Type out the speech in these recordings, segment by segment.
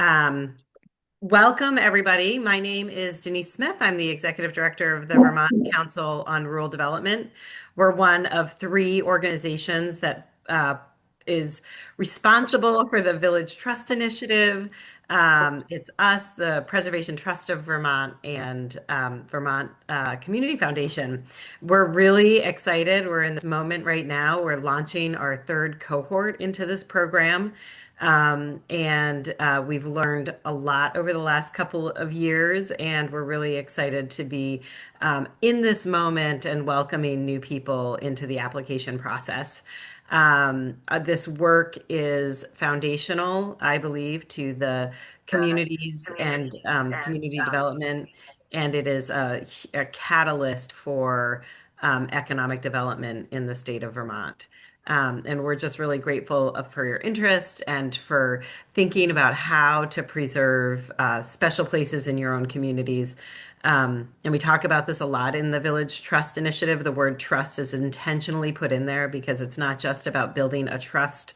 Um, Welcome, everybody. My name is Denise Smith. I'm the Executive Director of the Vermont Council on Rural Development. We're one of three organizations that is responsible for the Village Trust Initiative. It's us, the Preservation Trust of Vermont, and Vermont Community Foundation. We're really excited. We're in this moment right now. We're launching our third cohort into this program. And we've learned a lot over the last couple of years, and we're really excited to be in this moment and welcoming new people into the application process. This work is foundational, I believe, to the communities and community development, and it is a catalyst for economic development in the state of Vermont. And we're just really grateful for your interest and for thinking about how to preserve special places in your own communities. And we talk about this a lot in the Village Trust Initiative. The word trust is intentionally put in there because it's not just about building a trust,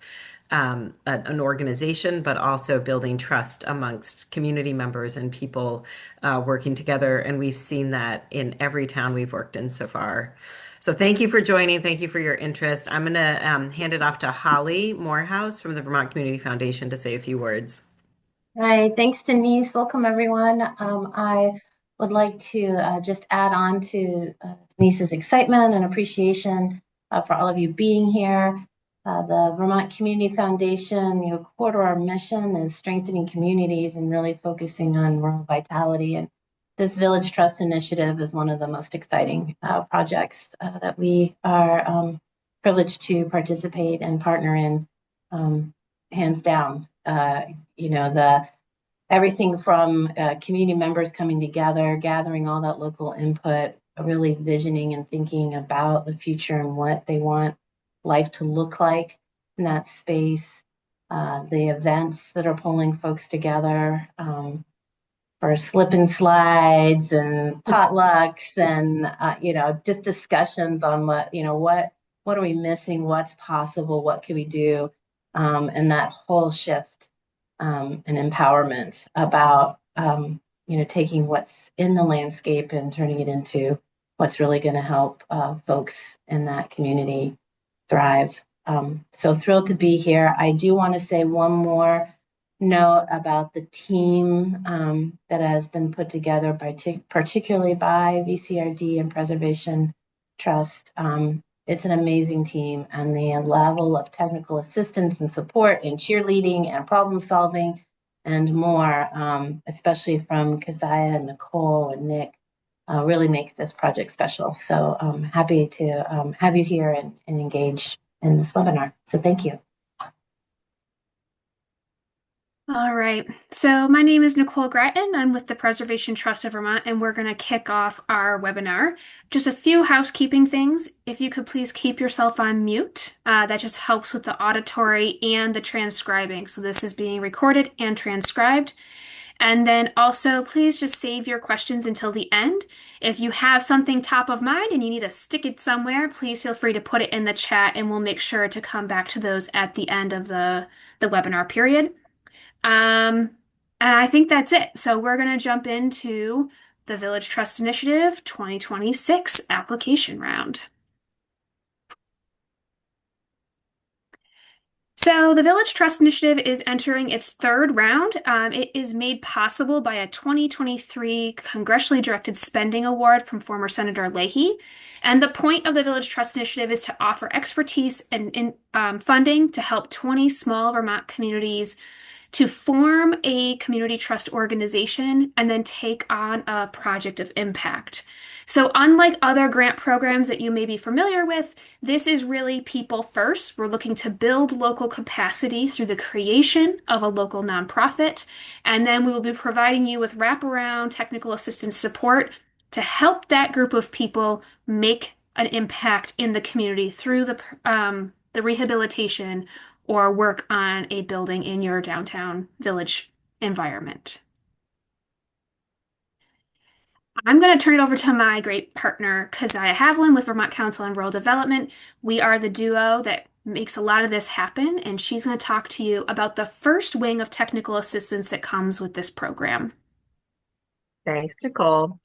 an organization, but also building trust amongst community members and people working together. And we've seen that in every town we've worked in so far. So thank you for joining. Thank you for your interest. I'm going to hand it off to Holly Morehouse from the Vermont Community Foundation to say a few words. Hi, thanks, Denise. Welcome, everyone. I would like to just add on to Denise's excitement and appreciation for all of you being here. The Vermont Community Foundation, core to our mission is strengthening communities and really focusing on rural vitality. And this Village Trust Initiative is one of the most exciting projects that we are privileged to participate and partner in, hands down. The everything from community members coming together, gathering all that local input, really visioning and thinking about the future and what they want life to look like in that space. The events that are pulling folks together for slip and slides and potlucks and just discussions on what are we missing, what's possible, what can we do, and that whole shift and empowerment about taking what's in the landscape and turning it into what's really going to help folks in that community thrive. So thrilled to be here. I do want to say one more note about the team that has been put together particularly by VCRD and Preservation Trust. It's an amazing team, and the level of technical assistance and support and cheerleading and problem solving and more, especially from Keziah and Nicole and Nick, really make this project special. So I'm happy to have you here and engage in this webinar. So thank you. All right. So my name is Nicole Gratton. I'm with the Preservation Trust of Vermont, and we're going to kick off our webinar. Just a few housekeeping things. If you could please keep yourself on mute, that just helps with the auditory and the transcribing. So this is being recorded and transcribed. And then also, please just save your questions until the end. If you have something top of mind and you need to stick it somewhere, please feel free to put it in the chat, and we'll make sure to come back to those at the end of the webinar period. And I think that's it. So we're going to jump into the Village Trust Initiative 2026 application round. So the Village Trust Initiative is entering its third round. It is made possible by a 2023 congressionally directed spending award from former Senator Leahy. And the point of the Village Trust Initiative is to offer expertise and funding to help 20 small Vermont communities to form a community trust organization and then take on a project of impact. So unlike other grant programs that you may be familiar with, this is really people first. We're looking to build local capacity through the creation of a local nonprofit, and then we will be providing you with wraparound technical assistance support to help that group of people make an impact in the community through the rehabilitation or work on a building in your downtown village environment. I'm going to turn it over to my great partner, Keziah Haviland with Vermont Council on Rural Development. We are the duo that makes a lot of this happen, and she's going to talk to you about the first wing of technical assistance that comes with this program. Thanks, Nicole.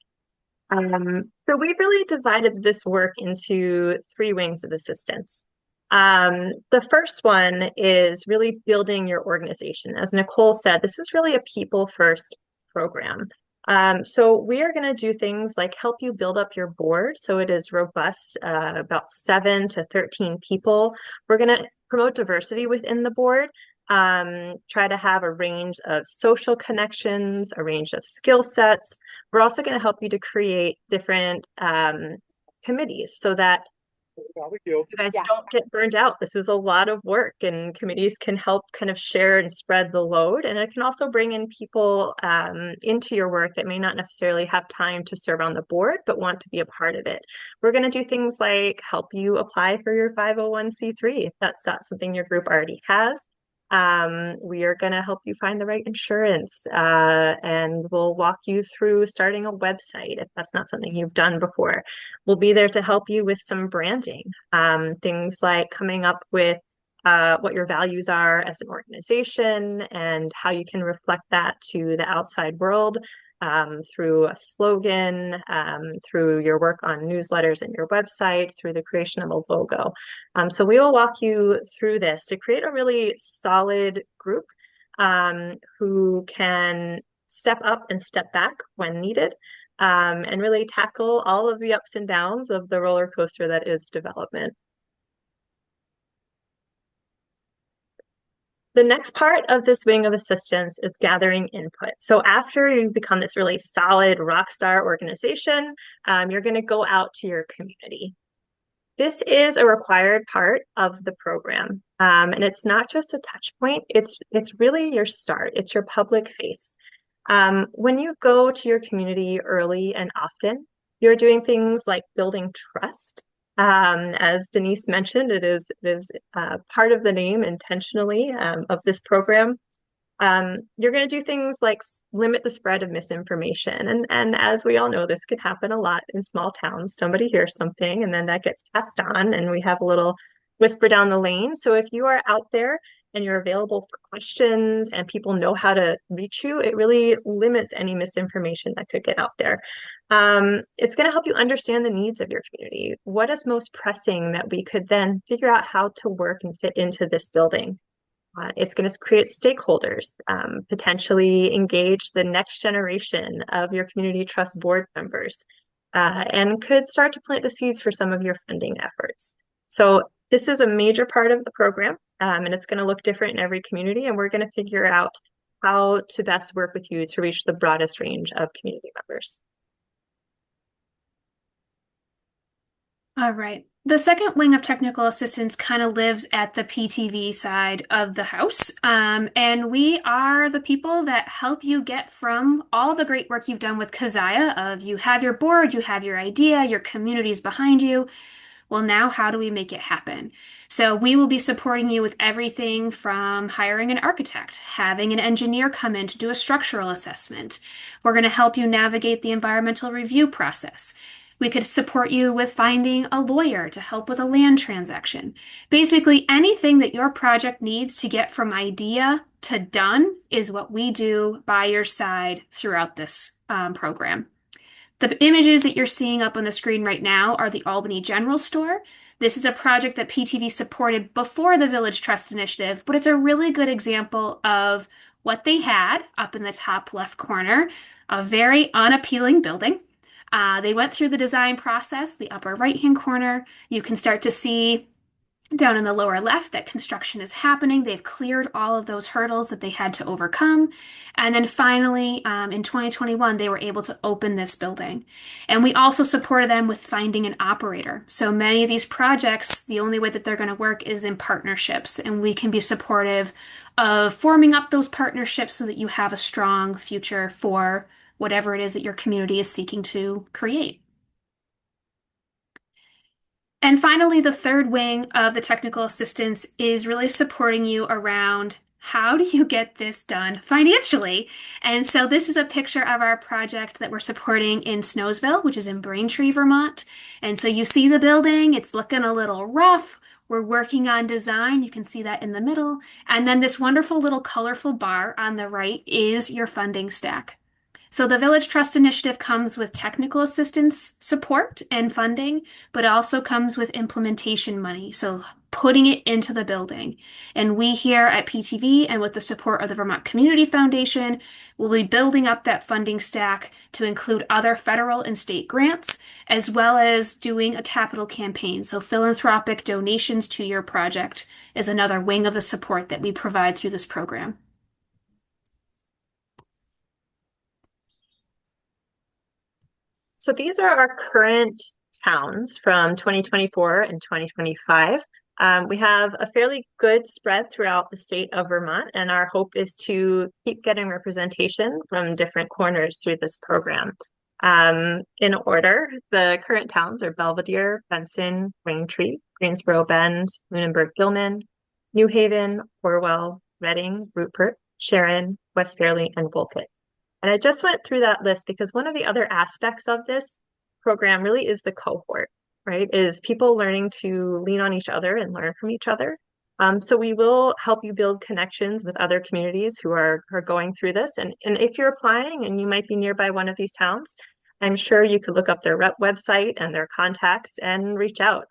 So we've really divided this work into three wings of assistance. The first one is really building your organization. As Nicole said, this is really a people first program. So we are going to do things like help you build up your board so it is robust, about 7 to 13 people. We're going to promote diversity within the board. Try to have a range of social connections, a range of skill sets. We're also going to help you to create different committees so that you guys don't get burned out. This is a lot of work, and committees can help kind of share and spread the load. And it can also bring in people into your work that may not necessarily have time to serve on the board, but want to be a part of it. We're going to do things like help you apply for your 501c3 if that's not something your group already has. We are going to help you find the right insurance, and we'll walk you through starting a website if that's not something you've done before. We'll be there to help you with some branding, things like coming up with what your values are as an organization and how you can reflect that to the outside world, through a slogan, through your work on newsletters and your website, through the creation of a logo. So we will walk you through this to create a really solid group who can step up and step back when needed, and really tackle all of the ups and downs of the roller coaster that is development. The next part of this wing of assistance is gathering input. So after you become this really solid rock star organization, you're going to go out to your community. This is a required part of the program, and it's not just a touch point. It's really your start. It's your public face. When you go to your community early and often, you're doing things like building trust. As Denise mentioned, it is part of the name intentionally of this program. You're going to do things like limit the spread of misinformation. And as we all know, this can happen a lot in small towns. Somebody hears something and then that gets passed on, and we have a little whisper down the lane. So if you are out there and you're available for questions and people know how to reach you, it really limits any misinformation that could get out there. It's going to help you understand the needs of your community. What is most pressing that we could then figure out how to work and fit into this building? It's going to create stakeholders, potentially engage the next generation of your community trust board members, and could start to plant the seeds for some of your funding efforts. So this is a major part of the program, and it's going to look different in every community, and we're going to figure out how to best work with you to reach the broadest range of community members. All right. The second wing of technical assistance kind of lives at the PTV side of the house. And we are the people that help you get from all the great work you've done with Keziah of you have your board, you have your idea, your community's behind you. Well, now how do we make it happen? So we will be supporting you with everything from hiring an architect, having an engineer come in to do a structural assessment. We're going to help you navigate the environmental review process. We could support you with finding a lawyer to help with a land transaction. Basically, anything that your project needs to get from idea to done is what we do by your side throughout this program. The images that you're seeing up on the screen right now are the Albany General Store. This is a project that PTV supported before the Village Trust Initiative, but it's a really good example of what they had up in the top left corner, a very unappealing building. They went through the design process, the upper right-hand corner. You can start to see down in the lower left that construction is happening. They've cleared all of those hurdles that they had to overcome. And then finally, in 2021, they were able to open this building. And we also supported them with finding an operator. So many of these projects, the only way that they're going to work is in partnerships. And we can be supportive of forming up those partnerships so that you have a strong future for whatever it is that your community is seeking to create. And finally, the third wing of the technical assistance is really supporting you around how do you get this done financially? And so this is a picture of our project that we're supporting in Snowsville, which is in Braintree, Vermont. And so you see the building, it's looking a little rough. We're working on design. You can see that in the middle. And then this wonderful little colorful bar on the right is your funding stack. So the Village Trust Initiative comes with technical assistance support and funding, but it also comes with implementation money. So putting it into the building. And we here at PTV and with the support of the Vermont Community Foundation will be building up that funding stack to include other federal and state grants, as well as doing a capital campaign. So philanthropic donations to your project is another wing of the support that we provide through this program. So these are our current towns from 2024 and 2025. We have a fairly good spread throughout the state of Vermont, and our hope is to keep getting representation from different corners through this program. In order, the current towns are Belvedere, Benson, Braintree, Greensboro Bend, Lunenburg Gilman, New Haven, Orwell, Reading, Rupert, Sharon, West Fairleigh, and Wolcott. And I just went through that list because one of the other aspects of this program really is the cohort, right? Is people learning to lean on each other and learn from each other. So we will help you build connections with other communities who are going through this. And if you're applying and you might be nearby one of these towns, I'm sure you could look up their website and their contacts and reach out.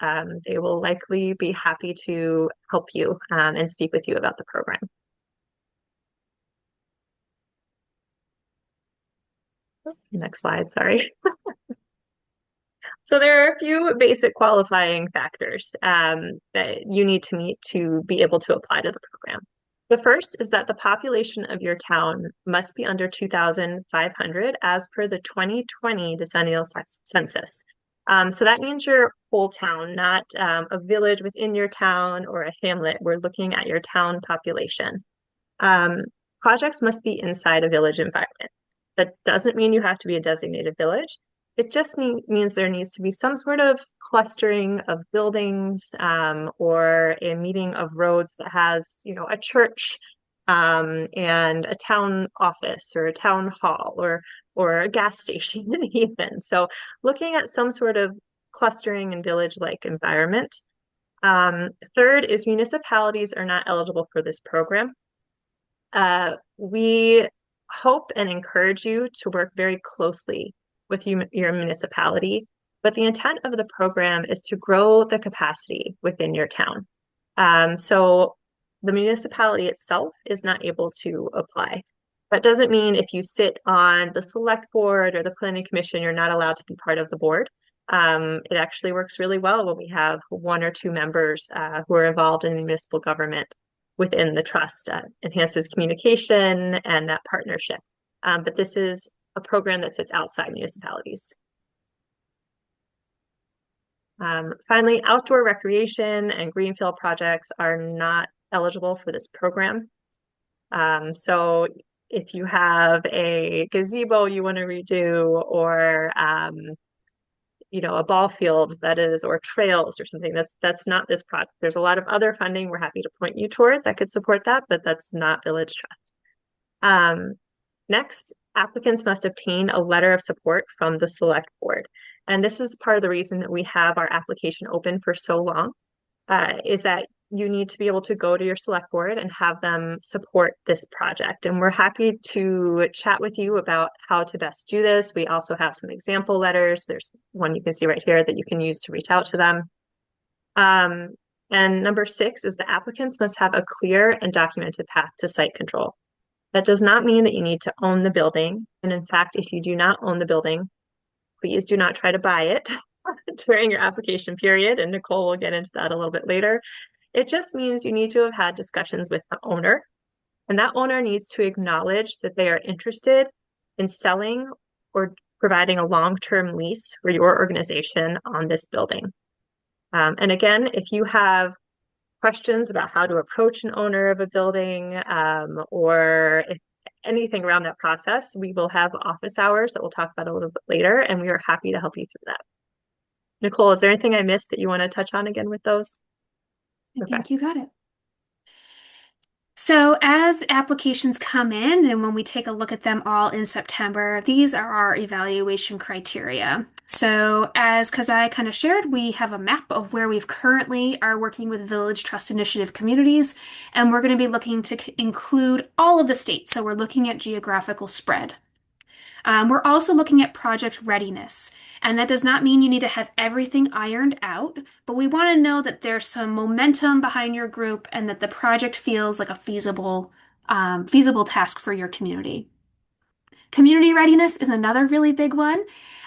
They will likely be happy to help you and speak with you about the program. Next slide, sorry. So there are a few basic qualifying factors that you need to meet to be able to apply to the program. The first is that the population of your town must be under 2,500 as per the 2020 decennial census. So that means your whole town, not a village within your town or a hamlet. We're looking at your town population. Projects must be inside a village environment. That doesn't mean you have to be a designated village. It just means there needs to be some sort of clustering of buildings or a meeting of roads that has, a church and a town office or a town hall or a gas station even. So looking at some sort of clustering and village-like environment. Third is municipalities are not eligible for this program. We hope and encourage you to work very closely with your municipality, but the intent of the program is to grow the capacity within your town. So the municipality itself is not able to apply. That doesn't mean if you sit on the select board or the planning commission, you're not allowed to be part of the board. It actually works really well when we have one or two members who are involved in the municipal government within the trust, enhances communication and that partnership. But this is a program that sits outside municipalities. Finally, outdoor recreation and greenfield projects are not eligible for this program. So if you have a gazebo you want to redo or a ball field or trails or something, that's not this project. There's a lot of other funding we're happy to point you toward that could support that, but that's not Village Trust. Next, applicants must obtain a letter of support from the select board. And this is part of the reason that we have our application open for so long, is that you need to be able to go to your select board and have them support this project. And we're happy to chat with you about how to best do this. We also have some example letters. There's one you can see right here that you can use to reach out to them. And number 6 is the applicants must have a clear and documented path to site control. That does not mean that you need to own the building. And in fact, if you do not own the building, please do not try to buy it during your application period. And Nicole will get into that a little bit later. It just means you need to have had discussions with the owner. And that owner needs to acknowledge that they are interested in selling or providing a long-term lease for your organization on this building. And again, if you have questions about how to approach an owner of a building or anything around that process, we will have office hours that we'll talk about a little bit later, and we are happy to help you through that. Nicole, is there anything I missed that you want to touch on again with those? I think you got it. So, as applications come in, and when we take a look at them all in September, these are our evaluation criteria. So, as Kazai kind of shared, we have a map of where we've currently are working with Village Trust Initiative communities, and we're going to be looking to include all of the states. So, we're looking at geographical spread. We're also looking at project readiness, and that does not mean you need to have everything ironed out, but we want to know that there's some momentum behind your group and that the project feels like a feasible task for your community. Community readiness is another really big one.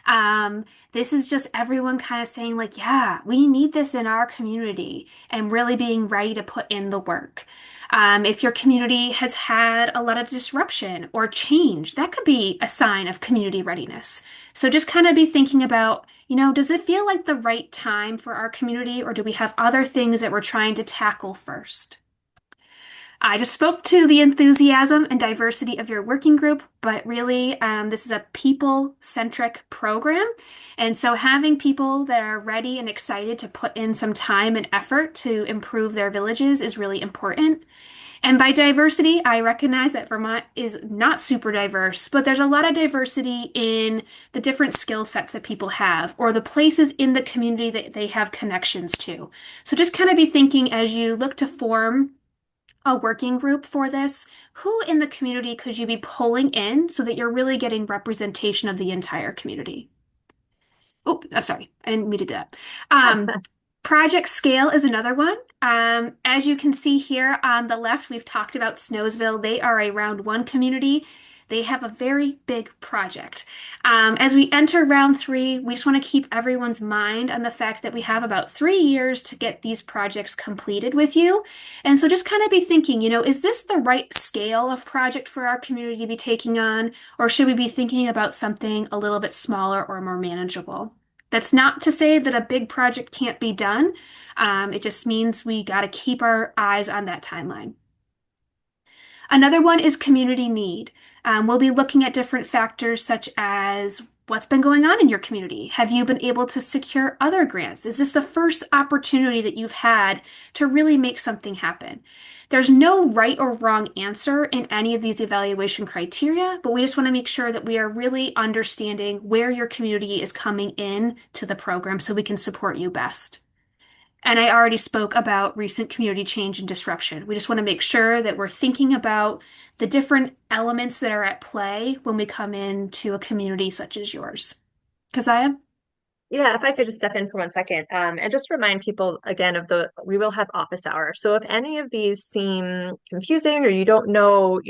Um, this is just everyone kind of saying, like, yeah, we need this in our community and really being ready to put in the work. If your community has had a lot of disruption or change, that could be a sign of community readiness. So just kind of be thinking about, does it feel like the right time for our community, or do we have other things that we're trying to tackle first? I just spoke to the enthusiasm and diversity of your working group, but really, this is a people-centric program. And so having people that are ready and excited to put in some time and effort to improve their villages is really important. And by diversity, I recognize that Vermont is not super diverse, but there's a lot of diversity in the different skill sets that people have or the places in the community that they have connections to. So just kind of be thinking as you look to form a working group for this, who in the community could you be pulling in so that you're really getting representation of the entire community? Oh, I'm sorry. I didn't mean to do that. Um, Project scale is another one. As you can see here on the left, we've talked about Snowsville. They are a round one community. They have a very big project. As we enter round three, we just want to keep everyone's mind on the fact that we have about 3 years to get these projects completed with you. And so just kind of be thinking, is this the right scale of project for our community to be taking on? Or should we be thinking about something a little bit smaller or more manageable? That's not to say that a big project can't be done. It just means we got to keep our eyes on that timeline. Another one is community need. We'll be looking at different factors such as what's been going on in your community. Have you been able to secure other grants? Is this the first opportunity that you've had to really make something happen? There's no right or wrong answer in any of these evaluation criteria, but we just want to make sure that we are really understanding where your community is coming in to the program so we can support you best. And I already spoke about recent community change and disruption. We just want to make sure that we're thinking about the different elements that are at play when we come into a community such as yours. Keziah? Yeah, if I could just step in for 1 second, and just remind people again we will have office hours. So if any of these seem confusing or you don't know,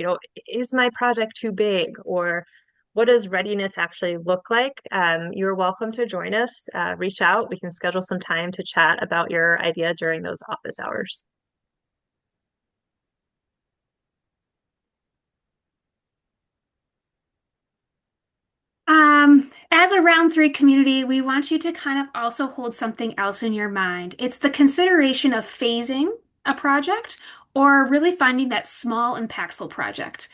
is my project too big or what does readiness actually look like? You're welcome to join us. Reach out. We can schedule some time to chat about your idea during those office hours. As a round three community, we want you to kind of also hold something else in your mind. It's the consideration of phasing a project or really finding that small, impactful project.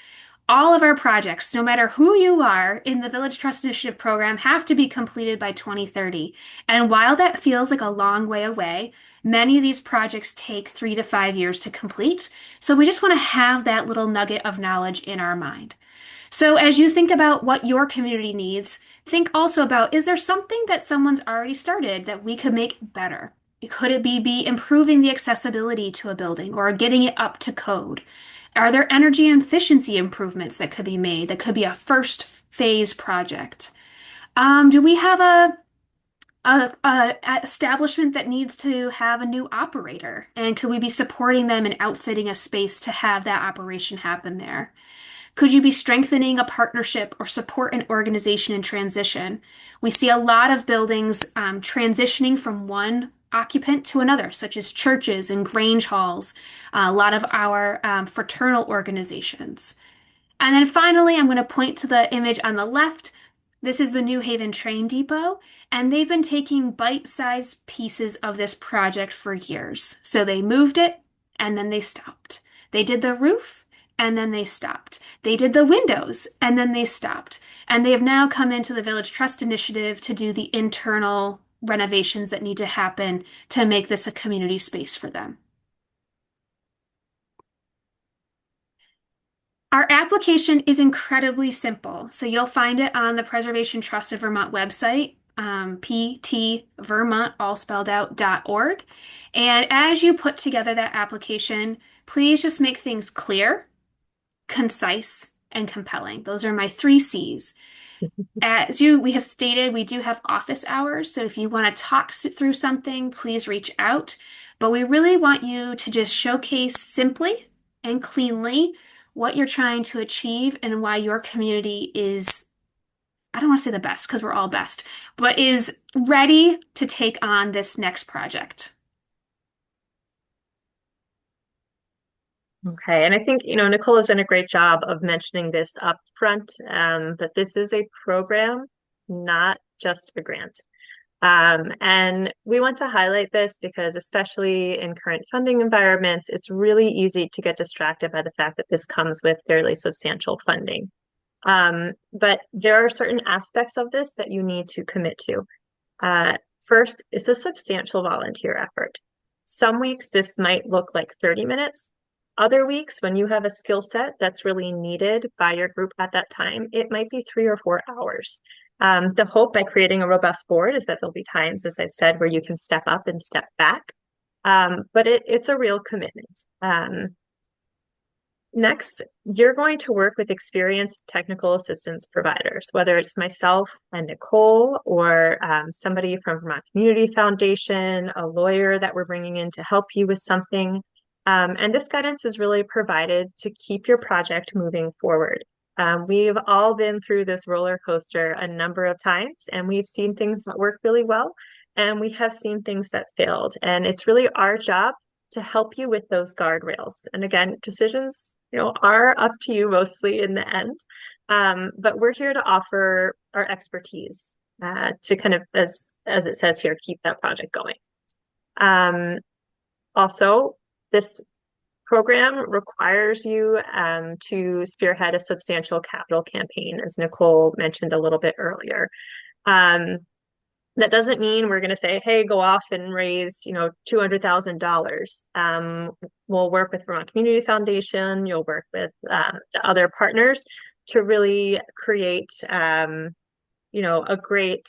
All of our projects, no matter who you are in the Village Trust Initiative program, have to be completed by 2030. And while that feels like a long way away, many of these projects take 3 to 5 years to complete. So we just want to have that little nugget of knowledge in our mind. So as you think about what your community needs, think also about, is there something that someone's already started that we could make better? Could it be improving the accessibility to a building or getting it up to code? Are there energy efficiency improvements that could be made? That could be a first phase project. Do we have a establishment that needs to have a new operator? And could we be supporting them and outfitting a space to have that operation happen there? Could you be strengthening a partnership or support an organization in transition? We see a lot of buildings transitioning from one occupant to another, such as churches and grange halls, a lot of our fraternal organizations. And then finally, I'm going to point to the image on the left. This is the New Haven train depot, and they've been taking bite-sized pieces of this project for years. So they moved it, and then they stopped. They did the roof, and then they stopped. They did the windows, and then they stopped. And they have now come into the Village Trust Initiative to do the internal renovations that need to happen to make this a community space for them. Our application is incredibly simple. So you'll find it on the Preservation Trust of Vermont website, ptvermont, all spelled out.org. And as you put together that application, please just make things clear, concise, and compelling. Those are my three C's. As we have stated, we do have office hours. So if you want to talk through something, please reach out. But we really want you to just showcase simply and cleanly what you're trying to achieve and why your community is, I don't want to say the best because we're all best, but is ready to take on this next project. Okay, and I think, Nicole has done a great job of mentioning this up front, that this is a program, not just a grant. And we want to highlight this because, especially in current funding environments, it's really easy to get distracted by the fact that this comes with fairly substantial funding. But there are certain aspects of this that you need to commit to. First, it's a substantial volunteer effort. Some weeks this might look like 30 minutes. Other weeks, when you have a skill set that's really needed by your group at that time, it might be 3 or 4 hours. The hope by creating a robust board is that there'll be times, as I've said, where you can step up and step back. But it's a real commitment. Next, you're going to work with experienced technical assistance providers, whether it's myself and Nicole or somebody from Vermont Community Foundation, a lawyer that we're bringing in to help you with something. And this guidance is really provided to keep your project moving forward. We've all been through this roller coaster a number of times, and we've seen things that work really well, and we have seen things that failed. And it's really our job to help you with those guardrails. And again, decisions, are up to you mostly in the end. But we're here to offer our expertise to kind of, as it says here, keep that project going. Also, this program requires you to spearhead a substantial capital campaign, as Nicole mentioned a little bit earlier. That doesn't mean we're going to say, hey, go off and raise, $200,000. We'll work with Vermont Community Foundation. You'll work with the other partners to really create, a great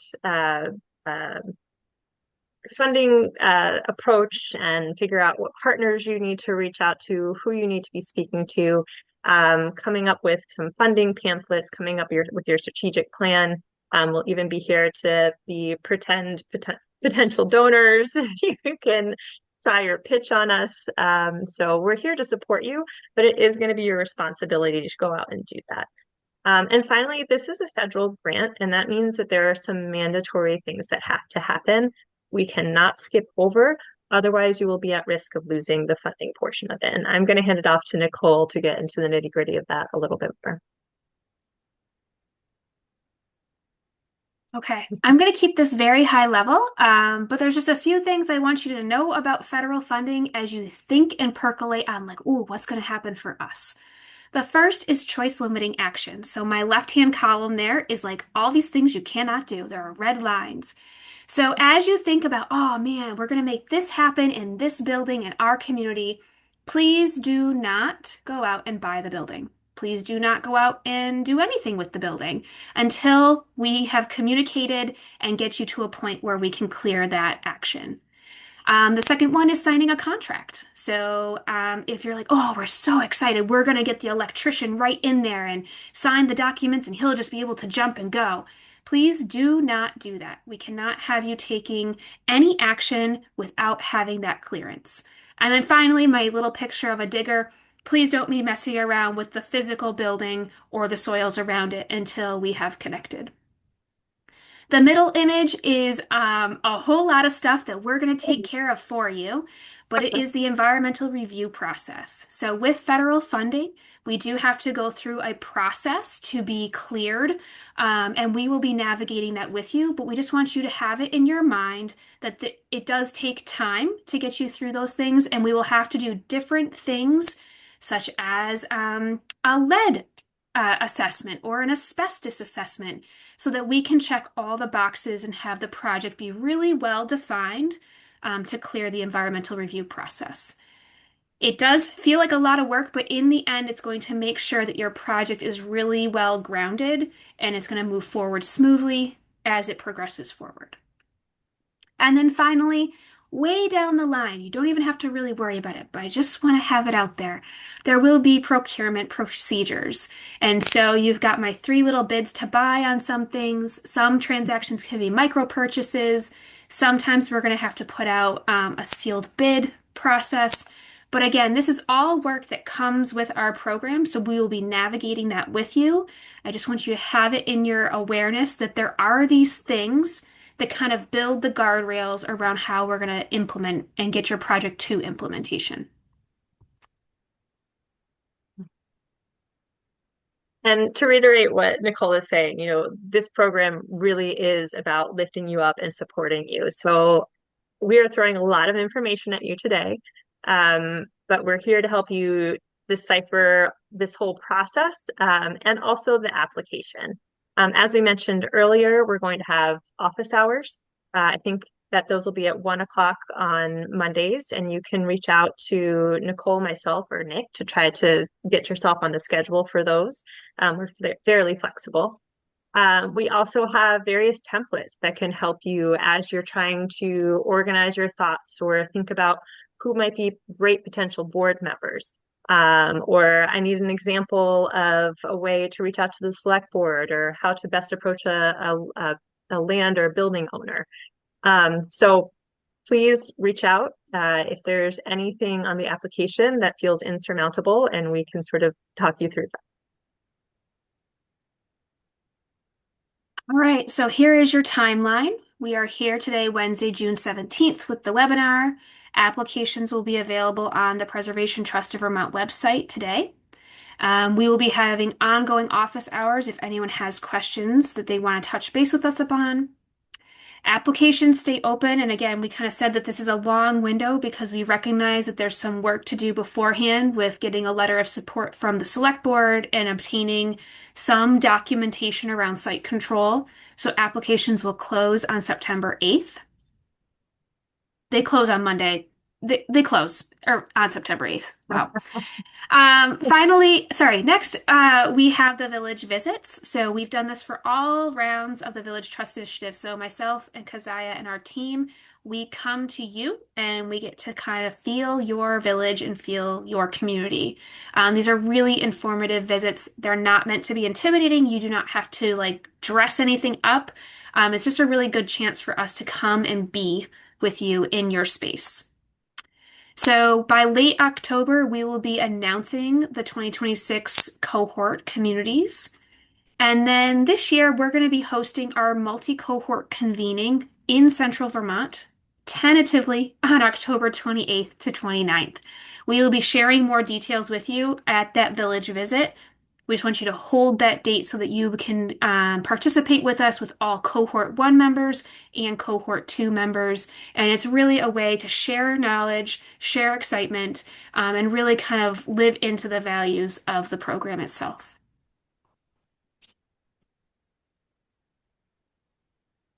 funding approach and figure out what partners you need to reach out to, who you need to be speaking to, coming up with some funding pamphlets, coming up with your strategic plan. We'll even be here to be potential donors. You can try your pitch on us. So we're here to support you, but it is going to be your responsibility to go out and do that. And finally, this is a federal grant, and that means that there are some mandatory things that have to happen. We cannot skip over, otherwise you will be at risk of losing the funding portion of it. And I'm going to hand it off to Nicole to get into the nitty-gritty of that a little bit more. Okay, I'm going to keep this very high level, but there's just a few things I want you to know about federal funding as you think and percolate on like, ooh, what's going to happen for us? The first is choice limiting action. So my left-hand column there is like all these things you cannot do. There are red lines. So as you think about, oh man, we're going to make this happen in this building in our community, please do not go out and buy the building. Please do not go out and do anything with the building until we have communicated and get you to a point where we can clear that action. The second one is signing a contract. So if you're like, oh, we're so excited, we're going to get the electrician right in there and sign the documents and he'll just be able to jump and go. Please do not do that. We cannot have you taking any action without having that clearance. And then finally, my little picture of a digger. Please don't be messing around with the physical building or the soils around it until we have connected. The middle image is a whole lot of stuff that we're going to take care of for you, but it is the environmental review process. So with federal funding, we do have to go through a process to be cleared, and we will be navigating that with you, but we just want you to have it in your mind that it does take time to get you through those things, and we will have to do different things such as a lead assessment or an asbestos assessment so that we can check all the boxes and have the project be really well defined to clear the environmental review process. It does feel like a lot of work, but in the end, it's going to make sure that your project is really well grounded and it's going to move forward smoothly as it progresses forward. And then finally, way down the line, you don't even have to really worry about it, but I just want to have it out there. There will be procurement procedures. And so you've got my three little bids to buy on some things. Some transactions can be micro purchases. Sometimes we're going to have to put out a sealed bid process. But again, this is all work that comes with our program, so we will be navigating that with you. I just want you to have it in your awareness that there are these things that kind of build the guardrails around how we're going to implement and get your project to implementation. And to reiterate what Nicole is saying, this program really is about lifting you up and supporting you. So we are throwing a lot of information at you today, but we're here to help you decipher this whole process and also the application. As we mentioned earlier, we're going to have office hours. I think that those will be at 1 o'clock on Mondays, and you can reach out to Nicole, myself, or Nick to try to get yourself on the schedule for those. We're fairly flexible. We also have various templates that can help you as you're trying to organize your thoughts or think about who might be great potential board members. Or I need an example of a way to reach out to the select board or how to best approach a land or building owner. So please reach out if there's anything on the application that feels insurmountable, and we can sort of talk you through that. All right, so here is your timeline. We are here today, Wednesday, June 17th, with the webinar. Applications will be available on the Preservation Trust of Vermont website today. We will be having ongoing office hours if anyone has questions that they want to touch base with us upon. Applications stay open, and again, we kind of said that this is a long window because we recognize that there's some work to do beforehand with getting a letter of support from the select board and obtaining some documentation around site control. So applications will close on September 8th. They close on Monday. They close or on September 8th. Wow. Finally, sorry, next, we have the village visits. So we've done this for all rounds of the Village Trust Initiative. So myself and Keziah and our team, we come to you and we get to kind of feel your village and feel your community. These are really informative visits. They're not meant to be intimidating. You do not have to like dress anything up. It's just a really good chance for us to come and be with you in your space. So by late October, we will be announcing the 2026 cohort communities. And then this year, we're going to be hosting our multi-cohort convening in Central Vermont, tentatively on October 28th to 29th. We will be sharing more details with you at that village visit. We just want you to hold that date so that you can participate with us with all Cohort 1 members and Cohort 2 members. And it's really a way to share knowledge, share excitement, and really kind of live into the values of the program itself.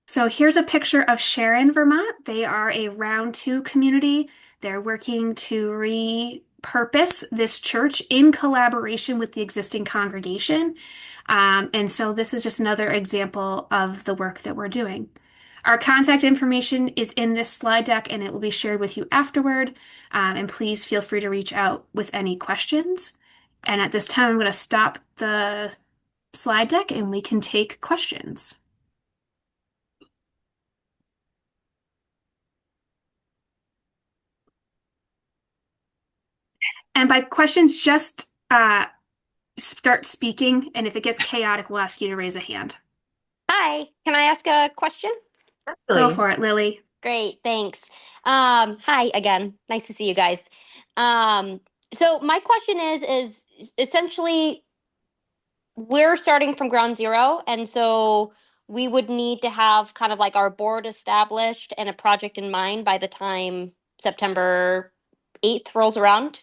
So here's a picture of Sharon, Vermont. They are a round 2 community. They're working to repurpose this church in collaboration with the existing congregation. And so this is just another example of the work that we're doing. Our contact information is in this slide deck and it will be shared with you afterward. And please feel free to reach out with any questions. And at this time, I'm going to stop the slide deck and we can take questions. And by questions, just start speaking. And if it gets chaotic, we'll ask you to raise a hand. Hi, can I ask a question? Go Really. for it, Lily. Great, thanks. Hi again. Nice to see you guys. So my question is essentially we're starting from ground zero, and so we would need to have kind of like our board established and a project in mind by the time September 8th rolls around.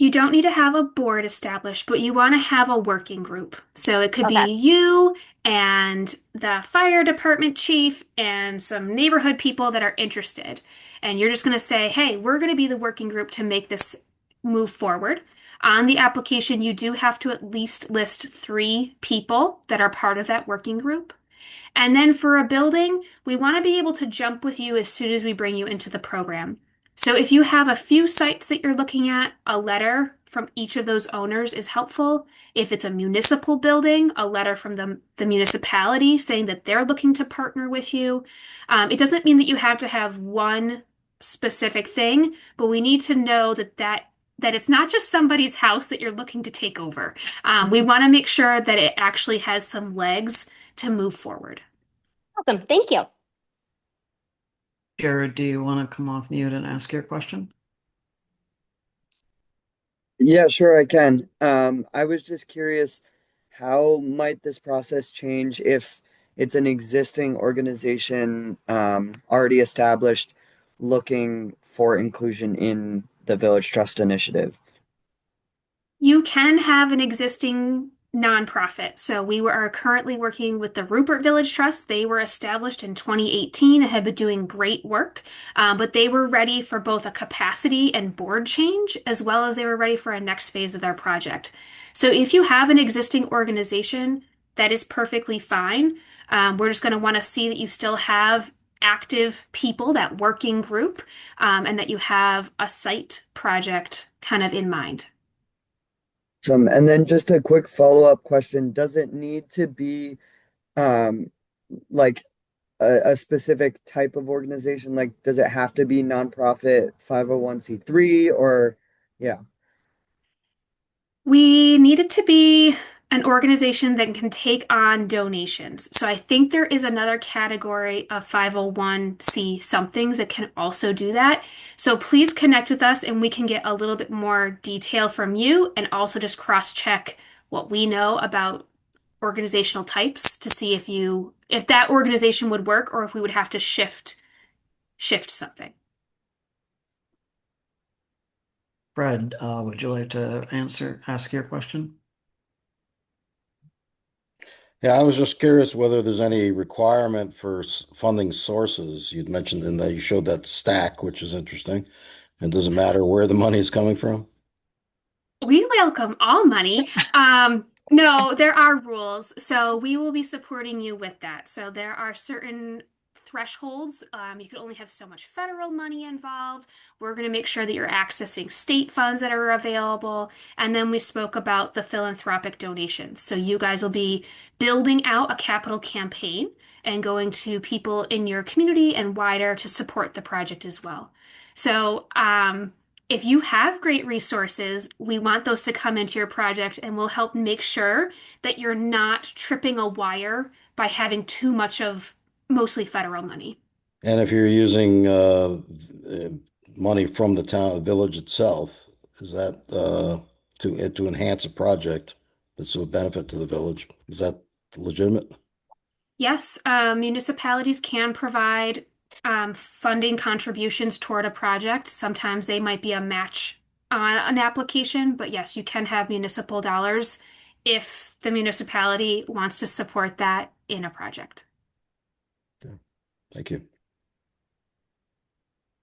You don't need to have a board established, but you want to have a working group. So it could Okay. be you and the fire department chief and some neighborhood people that are interested. And you're just going to say, hey, we're going to be the working group to make this move forward. On the application, you do have to at least list 3 people that are part of that working group. And then for a building, we want to be able to jump with you as soon as we bring you into the program. So if you have a few sites that you're looking at, a letter from each of those owners is helpful. If it's a municipal building, a letter from the municipality saying that they're looking to partner with you. It doesn't mean that you have to have one specific thing, but we need to know that it's not just somebody's house that you're looking to take over. We want to make sure that it actually has some legs to move forward. Awesome. Thank you. Jared, do you want to come off mute and ask your question? Yeah, sure, I can. I was just curious, how might this process change if it's an existing organization, already established, looking for inclusion in the Village Trust Initiative? You can have an existing nonprofit. So we are currently working with the Rupert Village Trust. They were established in 2018 and have been doing great work, but they were ready for both a capacity and board change, as well as they were ready for a next phase of their project. So if you have an existing organization, that is perfectly fine. We're just going to want to see that you still have active people, that working group, and that you have a site project kind of in mind. And then just a quick follow-up question. Does it need to be um like a specific type of organization? Like, does it have to be nonprofit 501(c)(3) or yeah. We need it to be an organization that can take on donations. So I think there is another category of 501c somethings that can also do that. So please connect with us and we can get a little bit more detail from you and also just cross-check what we know about organizational types to see if that organization would work or if we would have to shift something. Fred, would you like to ask your question? Yeah, I was just curious whether there's any requirement for funding sources. You'd mentioned in that you showed that stack, which is interesting. It doesn't matter where the money is coming from. We welcome all money. No, there are rules. So we will be supporting you with that. So there are certain thresholds. You can only have so much federal money involved. We're going to make sure that you're accessing state funds that are available. And then we spoke about the philanthropic donations. So you guys will be building out a capital campaign and going to people in your community and wider to support the project as well. So, if you have great resources, we want those to come into your project and we'll help make sure that you're not tripping a wire by having too much of mostly federal money. And if you're using money from the town, the village itself, is that to enhance a project that's a benefit to the village? Is that legitimate? Yes, municipalities can provide funding contributions toward a project. Sometimes they might be a match on an application, but yes, you can have municipal dollars if the municipality wants to support that in a project. Okay. Thank you.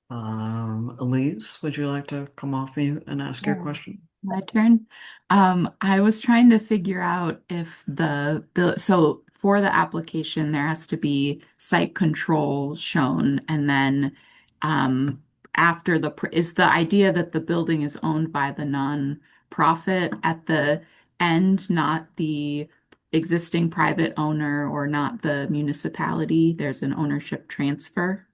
Elise, would you like to come off mute and ask your Yeah. question? My turn. I was trying to figure out if the bill, so for the application, there has to be site control shown, and then after is the idea that the building is owned by the non-profit at the end, not the existing private owner or not the municipality. There's an ownership transfer.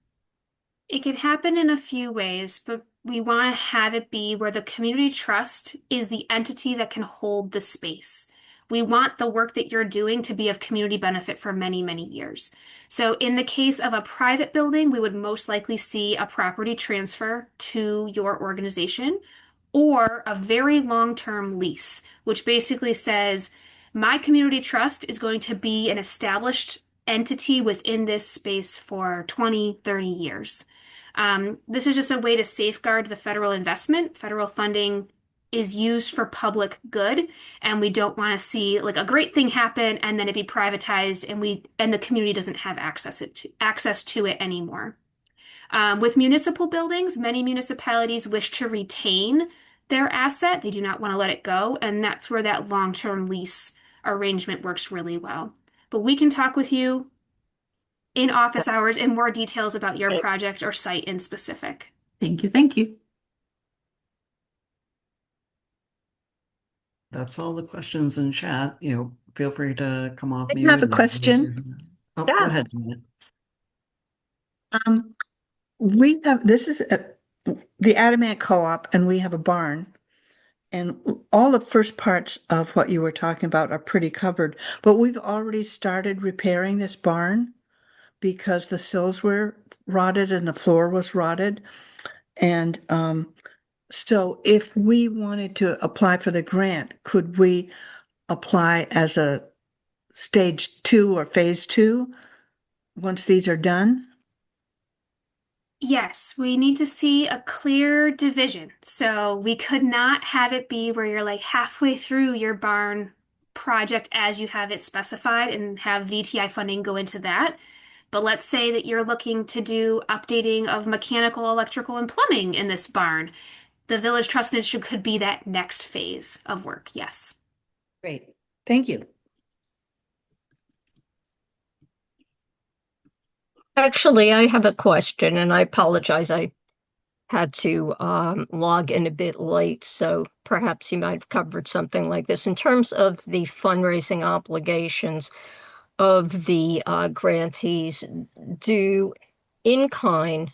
It can happen in a few ways, but we want to have it be where the community trust is the entity that can hold the space. We want the work that you're doing to be of community benefit for many, many years. So, in the case of a private building, we would most likely see a property transfer to your organization or a very long-term lease, which basically says, my community trust is going to be an established entity within this space for 20, 30 years. This is just a way to safeguard the federal investment. Federal funding is used for public good, and we don't want to see like a great thing happen and then it be privatized and the community doesn't have access to it anymore. With municipal buildings, many municipalities wish to retain their asset. They do not want to let it go, and that's where that long-term lease arrangement works really well. But we can talk with you in office hours in more details about your Right. project or site in specific. Thank you. Thank you. That's all the questions in chat. Feel free to come off I mute. have a and raise your question. hand. Oh, go Yeah. ahead, Janet. Um, we have, this is the Adamant Co-op, and we have a barn. And all the first parts of what you were talking about are pretty covered, but we've already started repairing this barn because the sills were rotted and the floor was rotted. And so if we wanted to apply for the grant, could we apply as a stage 2 or phase 2 once these are done? Yes, we need to see a clear division. So we could not have it be where you're like halfway through your barn project as you have it specified and have VTI funding go into that. But let's say that you're looking to do updating of mechanical, electrical, and plumbing in this barn. The Village Trust Initiative could be that next phase of work. Yes. Great. Thank you. Actually, I have a question, and I apologize. I had to log in a bit late, so perhaps you might have covered something like this. In terms of the fundraising obligations of the grantees, do in-kind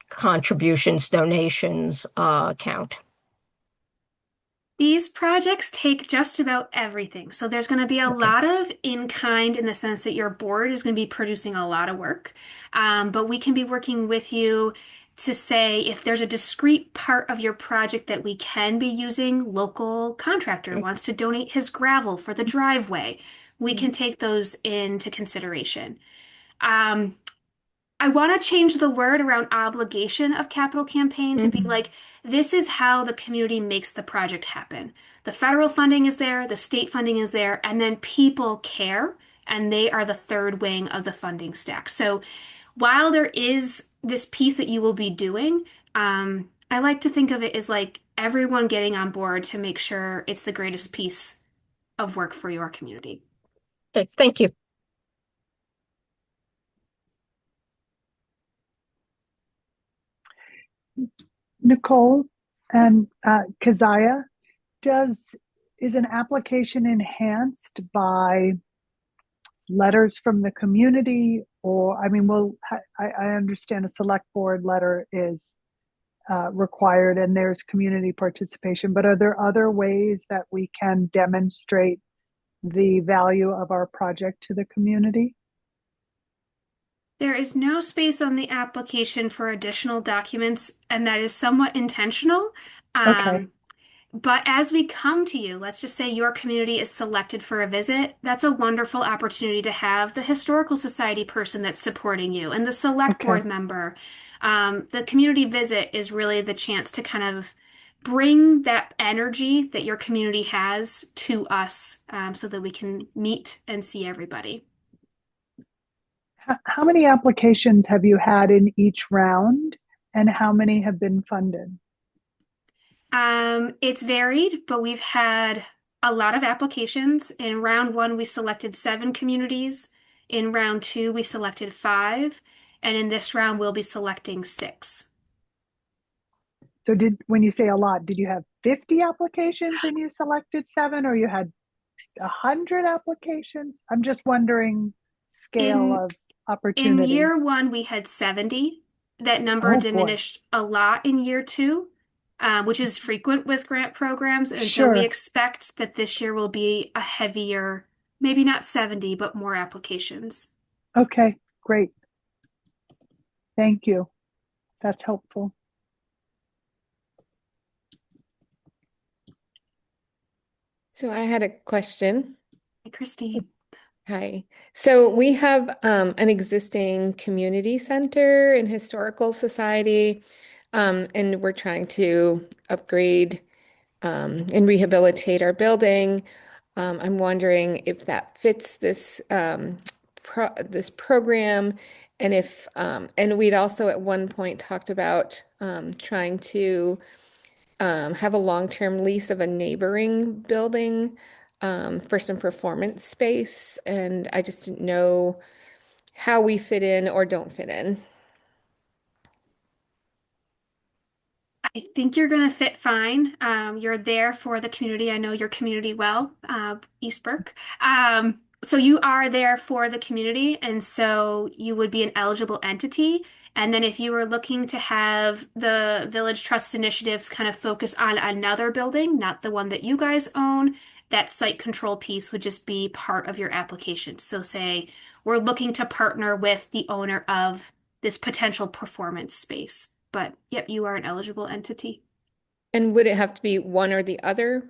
contributions, donations count? These projects take just about everything. So there's going to be a Okay. lot of in kind in the sense that your board is going to be producing a lot of work. But we can be working with you to say if there's a discrete part of your project that we can be using, local contractor wants to donate his gravel for the driveway, we can take those into consideration. Um, I want to change the word around obligation of capital campaign to be like, this is how the community makes the project happen. The federal funding is there, the state funding is there, and then people care, and they are the third wing of the funding stack. So while there is this piece that you will be doing, I like to think of it as like everyone getting on board to make sure it's the greatest piece of work for your community. Okay, thank you. Nicole and Keziah, is an application enhanced by letters from the community? Or, I mean, I understand a select board letter is required and there's community participation, but are there other ways that we can demonstrate the value of our project to the community? There is no space on the application for additional documents, and that is somewhat intentional. Okay. But as we come to you, let's just say your community is selected for a visit. That's a wonderful opportunity to have the Historical Society person that's supporting you and the select board Okay. member. The community visit is really the chance to kind of bring that energy that your community has to us, so that we can meet and see everybody. How many applications have you had in each round, and how many have been funded? It's varied, but we've had a lot of applications. In round one, we selected 7 communities. In round 2, we selected 5. And in this round, we'll be selecting 6. So when you say a lot, did you have 50 applications and you selected 7, or you had 100 applications? I'm just wondering scale of In opportunity. year 1, we had 70. That number Oh boy. diminished a lot in year 2, which is frequent with grant programs. And so we Sure. expect that this year will be a heavier, maybe not 70, but more applications. Okay, great. Thank you. That's helpful. So I had a question. Hey, Christy. Hi. So we have an existing community center and historical society, and we're trying to upgrade and rehabilitate our building. I'm wondering if that fits this this program, and if and we'd also at one point talked about trying to have a long-term lease of a neighboring building for some performance space, and I just didn't know how we fit in or don't fit in. I think you're going to fit fine. You're there for the community. I know your community well, East Burke. So you are there for the community, and so you would be an eligible entity. And then if you were looking to have the Village Trust Initiative kind of focus on another building, not the one that you guys own, that site control piece would just be part of your application. So say we're looking to partner with the owner of this potential performance space. But yep, you are an eligible entity. And would it have to be one or the other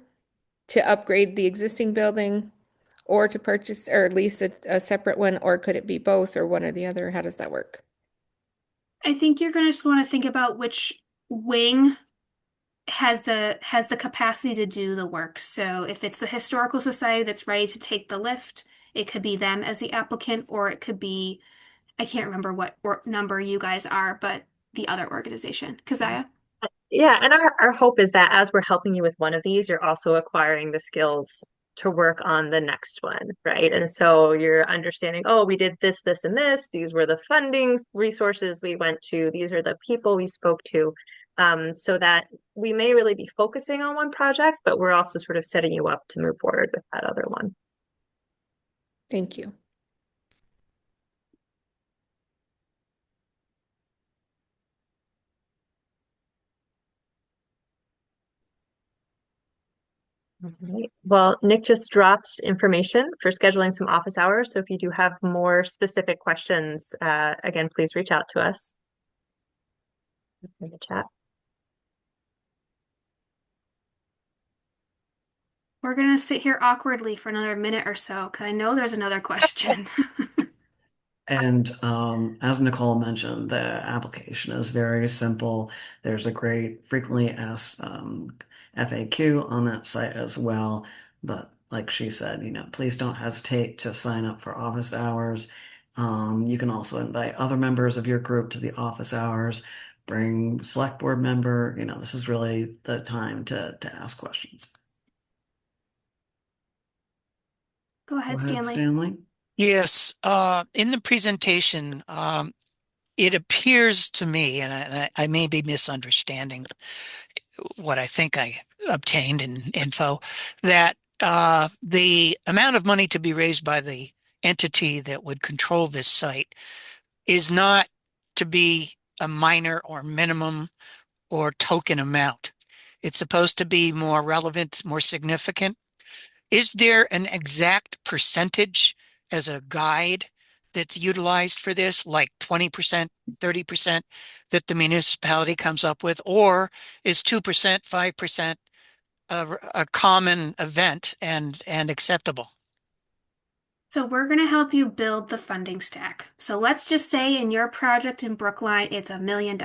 to upgrade the existing building or to purchase or lease a separate one, or could it be both or one or the other? How does that work? I think you're going to just want to think about which wing has the capacity to do the work. So if it's the historical society that's ready to take the lift, it could be them as the applicant, or it could be, I can't remember what number you guys are, but the other organization. Keziah? Yeah, and our hope is that as we're helping you with one of these, you're also acquiring the skills to work on the next one, right? And so you're understanding, oh, we did this, this, and this. These were the funding resources we went to. These are the people we spoke to. So that we may really be focusing on one project, but we're also sort of setting you up to move forward with that other one. Thank you. Right. Well, Nick just dropped information for scheduling some office hours. So if you do have more specific questions, again, please reach out to us. It's in the chat. We're going to sit here awkwardly for another minute or so because I know there's another question. And as Nicole mentioned, the application is very simple. There's a great frequently asked FAQ on that site as well. But like she said, please don't hesitate to sign up for office hours. You can also invite other members of your group to the office hours. Bring select board member. This is really the time to ask questions. Go ahead, Go ahead, Stanley. Stanley. Yes, in the presentation, it appears to me, and I may be misunderstanding what I think I obtained in info, that the amount of money to be raised by the entity that would control this site is not to be a minor or minimum or token amount. It's supposed to be more relevant, more significant. Is there an exact percentage as a guide that's utilized for this, like 20%, 30% that the municipality comes up with, or is 2%, 5% a common event and acceptable? So we're going to help you build the funding stack. So let's just say in your project in Brookline, it's $1 million.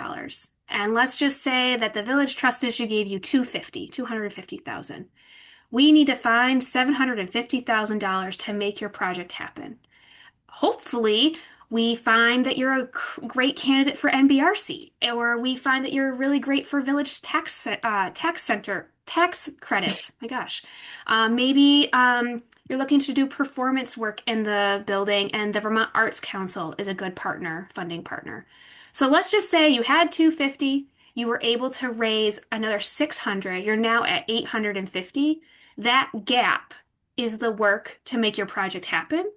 And let's just say that the Village Trust issue gave you 250,000. We need to find $750,000 to make your project happen. Hopefully, we find that you're a great candidate for NBRC, or we find that you're really great for village tax credits. My gosh, maybe you're looking to do performance work in the building, and the Vermont Arts Council is a good funding partner. So let's just say you had 250, you were able to raise another 600. You're now at 850. That gap is the work to make your project happen.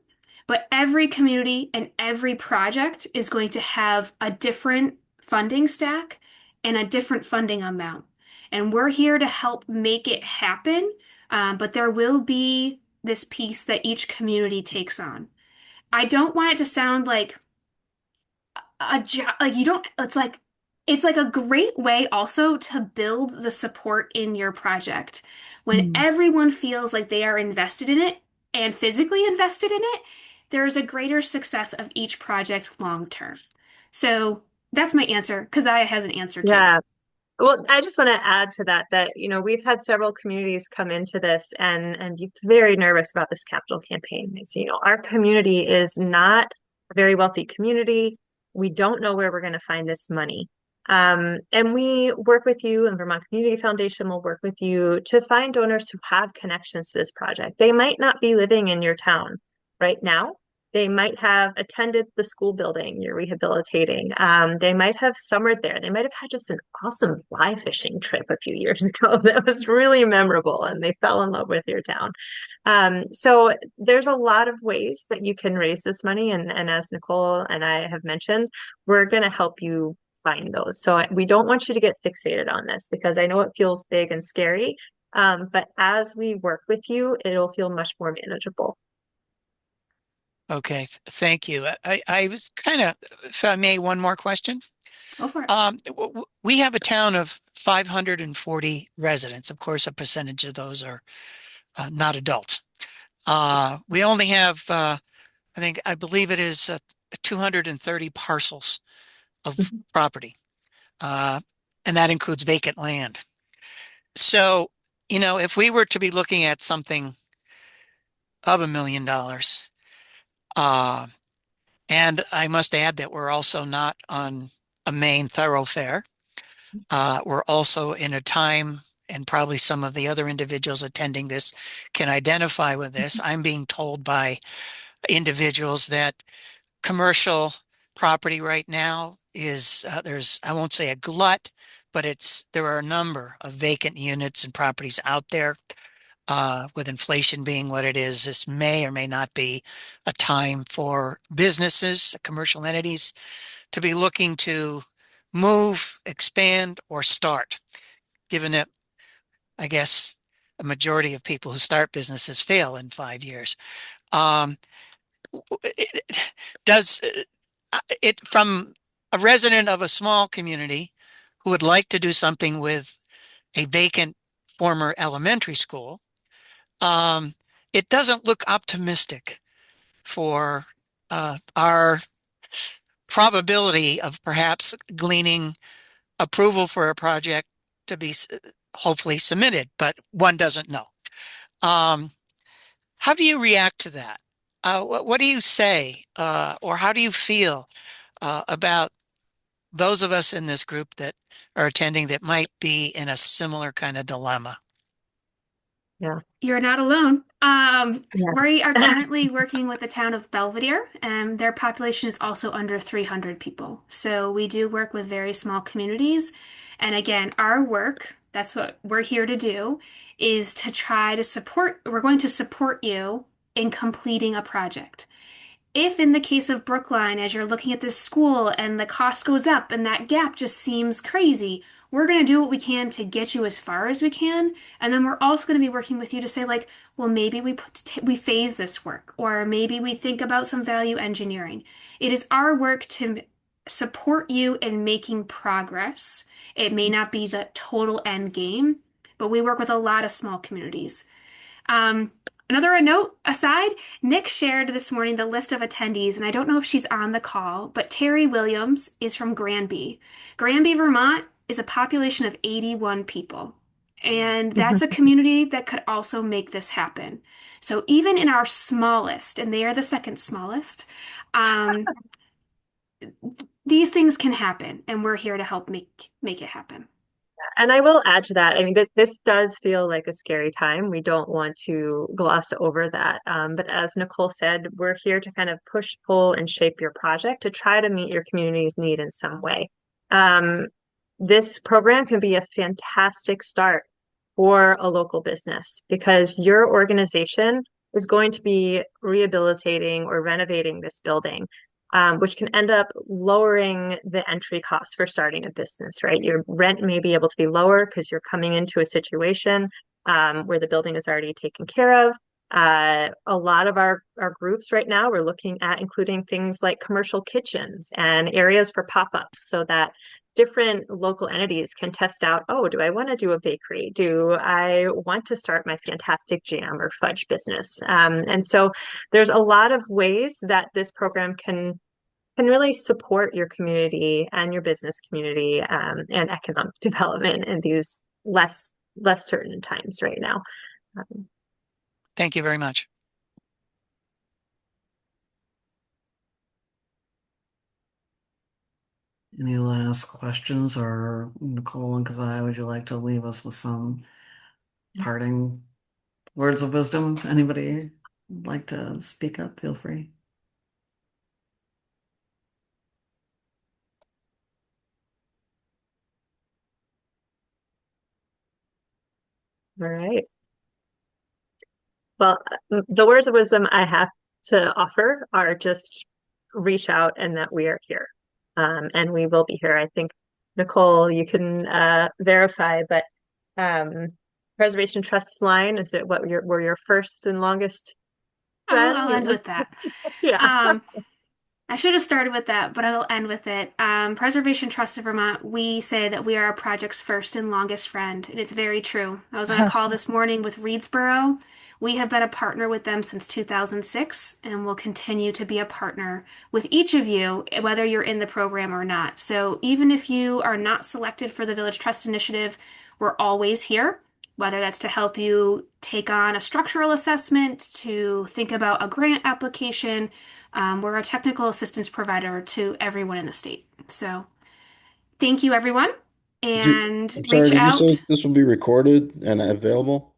But every community and every project is going to have a different funding stack and a different funding amount. And we're here to help make it happen. But there will be this piece that each community takes on. I don't want it to sound like a job, like you don't, it's like a great way also to build the support in your project. When everyone feels like they are invested in it and physically invested in it, there is a greater success of each project long term. So that's my answer. Keziah has an answer too. Yeah. Well, I just want to add to that we've had several communities come into this and be very nervous about this capital campaign. Our community is not a very wealthy community. We don't know where we're going to find this money. And we work with you, and Vermont Community Foundation will work with you to find donors who have connections to this project. They might not be living in your town right now. They might have attended the school building you're rehabilitating. They might have summered there. They might have had just an awesome fly fishing trip a few years ago that was really memorable, and they fell in love with your town. So there's a lot of ways that you can raise this money, and as Nicole and I have mentioned, we're going to help you find those. So we don't want you to get fixated on this because I know it feels big and scary, but as we work with you, it'll feel much more manageable. Okay, thank you. I was kind of, if I may, one more question. Go for it. We have a town of 540 residents. Of course, a percentage of those are not adults. We only have, I believe it is 230 parcels of property, and that includes vacant land. So, if we were to be looking at something of $1 million, and I must add that we're also not on a main thoroughfare. We're also in a time, and probably some of the other individuals attending this can identify with this. I'm being told by individuals that commercial property right now is there's, I won't say a glut, but there are a number of vacant units and properties out there. With inflation being what it is, this may or may not be a time for businesses, commercial entities, to be looking to move, expand, or start, given that, I guess, a majority of people who start businesses fail in 5 years. Um, does it, from a resident of a small community who would like to do something with a vacant former elementary school, it doesn't look optimistic for our probability of perhaps gleaning approval for a project to be hopefully submitted, but one doesn't know. How do you react to that? What do you say, or how do you feel about those of us in this group that are attending that might be in a similar kind of dilemma? Yeah. You're not alone. Yeah. We are currently working with the town of Belvedere, and their population is also under 300 people. So we do work with very small communities. And again, our work, that's what we're here to do, is to try to support, we're going to support you in completing a project. If in the case of Brookline, as you're looking at this school and the cost goes up and that gap just seems crazy, we're going to do what we can to get you as far as we can. And then we're also going to be working with you to say, like, well, maybe we phase this work, or maybe we think about some value engineering. It is our work to support you in making progress. It may not be the total end game, but we work with a lot of small communities. Another note aside, Nick shared this morning the list of attendees, and I don't know if she's on the call, but Terry Williams is from Granby. Granby, Vermont is a population of 81 people, and that's a community that could also make this happen. So even in our smallest, and they are the second smallest, these things can happen, and we're here to help make it happen. And I will add to that. I mean, this does feel like a scary time. We don't want to gloss over that. But as Nicole said, we're here to kind of push, pull, and shape your project to try to meet your community's need in some way. This program can be a fantastic start for a local business because your organization is going to be rehabilitating or renovating this building, which can end up lowering the entry costs for starting a business, right? Your rent may be able to be lower because you're coming into a situation where the building is already taken care of. A lot of our groups right now, we're looking at including things like commercial kitchens and areas for pop-ups so that different local entities can test out, oh, do I want to do a bakery? Do I want to start my fantastic jam or fudge business? And so there's a lot of ways that this program can can really support your community and your business community and economic development in these less certain times right now. Thank you very much. Any last questions, or Nicole and Keziah, would you like to leave us with some parting words of wisdom? If anybody would like to speak up, feel free. All right. Well, the words of wisdom I have to offer are just reach out and that we are here. And we will be here. I think, Nicole, you can verify, but Preservation Trust's line, is it what were your first and longest friend? I'll end with that. Yeah. I should have started with that, but I'll end with it. Preservation Trust of Vermont, we say that we are our project's first and longest friend, and it's very true. I was on a call this morning with Reedsboro. We have been a partner with them since 2006 and will continue to be a partner with each of you, whether you're in the program or not. So even if you are not selected for the Village Trust Initiative, we're always here, whether that's to help you take on a structural assessment, to think about a grant application. We're a technical assistance provider to everyone in the state. So thank you, everyone, and I'm sorry, reach did you say out. this will be recorded and available?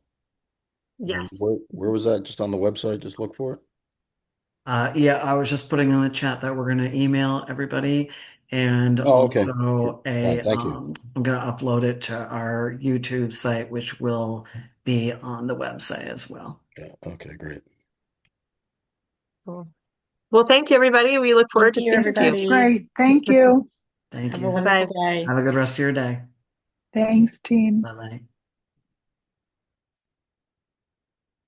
Yes. Where was that? Just on the website? Just look for it? Yeah, I was just putting in the chat that we're going to email everybody, and Oh, okay. also All right, thank you. I'm going to upload it to our YouTube site, which will be on the website as well. Yeah, okay, great. Cool. Well, thank you, everybody. We look forward to Thank you, speaking to you. That's everybody. great. Thank you. Thank Have a you. Bye-bye. wonderful day. Have a good rest of your day. Thanks, team. Bye bye.